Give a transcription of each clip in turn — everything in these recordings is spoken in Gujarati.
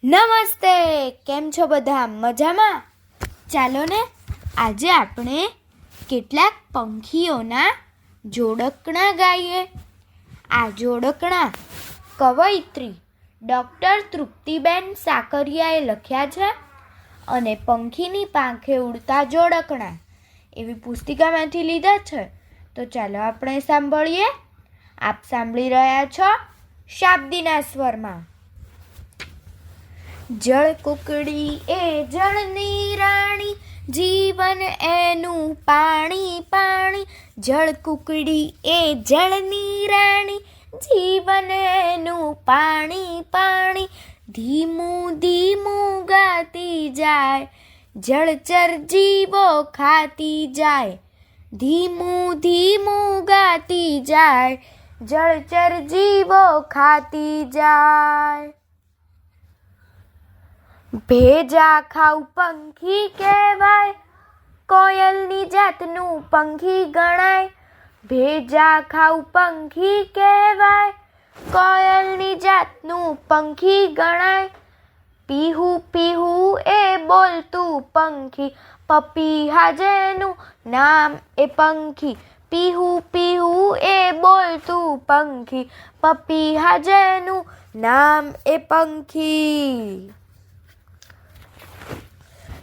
નમસ્તે, કેમ છો બધા? મજામાં? ચાલો ને આજે આપણે કેટલાક પંખીઓના જોડકણા ગાઈએ. આ જોડકણા કવયિત્રી ડૉક્ટર તૃપ્તિબેન સાકરિયાએ લખ્યા છે અને પંખીની પાંખે ઉડતા જોડકણા એવી પુસ્તિકામાંથી લીધા છે. તો ચાલો આપણે સાંભળીએ. આપ સાંભળી રહ્યા છો શાબ્દીના સ્વરમાં. જળ કુકડી એ જળની રાણી, જીવન એનું પાણી પાણી. જળ કુકડી એ જળની રાણી, જીવન એનું પાણી પાણી. ધીમું ધીમું ગાતી જાય, જળચર જીવો ખાતી જાય. ધીમું ધીમું ગાતી જાય, જળચર જીવો ખાતી જાય. ભેજા ખાઉ પંખી કહેવાય, કોયલની જાતનું પંખી ગણાય. ભેજા ખાઉ પંખી કહેવાય, કોયલની જાતનું પંખી ગણાય. પીહુ પીહુ એ બોલતું પંખી, પપીહા જેનું નામ એ પંખી. પીહુ પીહુ એ બોલતું પંખી, પપીહા જેનું નામ એ પંખી.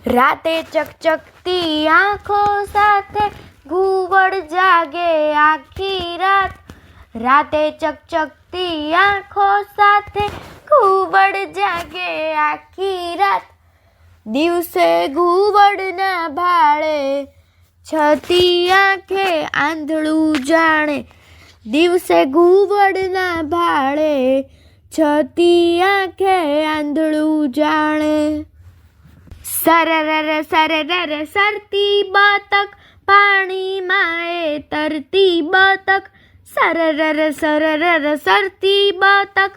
રાતે ચકચકતી આંખો સાથે, ઘુવડ જાગે આખી રાત. રાતે ચકચકતી આંખો સાથે, ઘુવડ જાગે આખી રાત. દિવસે ઘુવડના ભાળે, છતી આંખે આંધળું જાણે. દિવસે ઘુવડના ભાળે, છતી આંખે આંધળું જાણે. સરરર સરરર સરતી બતક, પાણીમાં એ તરતી બતક. સરરર સરરર સરતી બતક,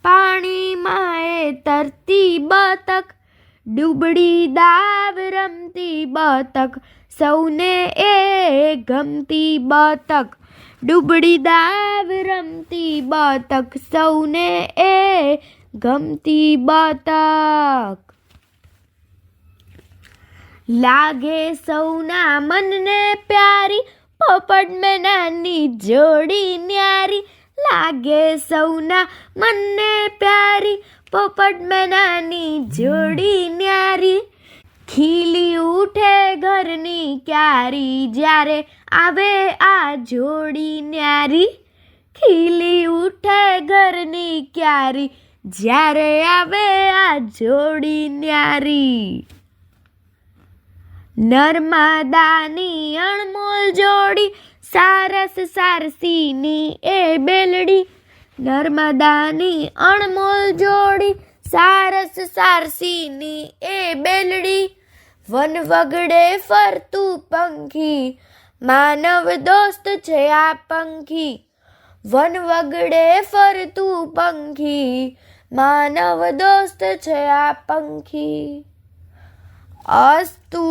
પાણીમાં એ તરતી બતક. ડૂબડી દાવ રમતી બતક, સૌને એ ગમતી બતક. ડૂબડી દાવ રમતી બતક, સૌને એ ગમતી બતક. લાગે સૌના મનને પ્યારી, પોપટ મેનાની જોડી ન્યારી. લાગે સૌના મનને પ્યારી, પોપટ મેનાની જોડી ન્યારી. ખીલી ઉઠે ઘરની ક્યારી, જ્યારે આવે આ જોડી ન્યારી. ખીલી ઉઠે ઘરની ક્યારી, જ્યારે આવે આ જોડી ન્યારી. નર્મદાની અણમોલ જોડી, સારસ સારસીની એ બેલડી. નર્મદાની અણમોલ જોડી, સારસ સારસીની એ બેલડી. વન વગડે ફરતું પંખી, માનવ દોસ્ત છે આ પંખી. વન વગડે ફરતું પંખી, માનવ દોસ્ત છે આ પંખી. અસ્તુ.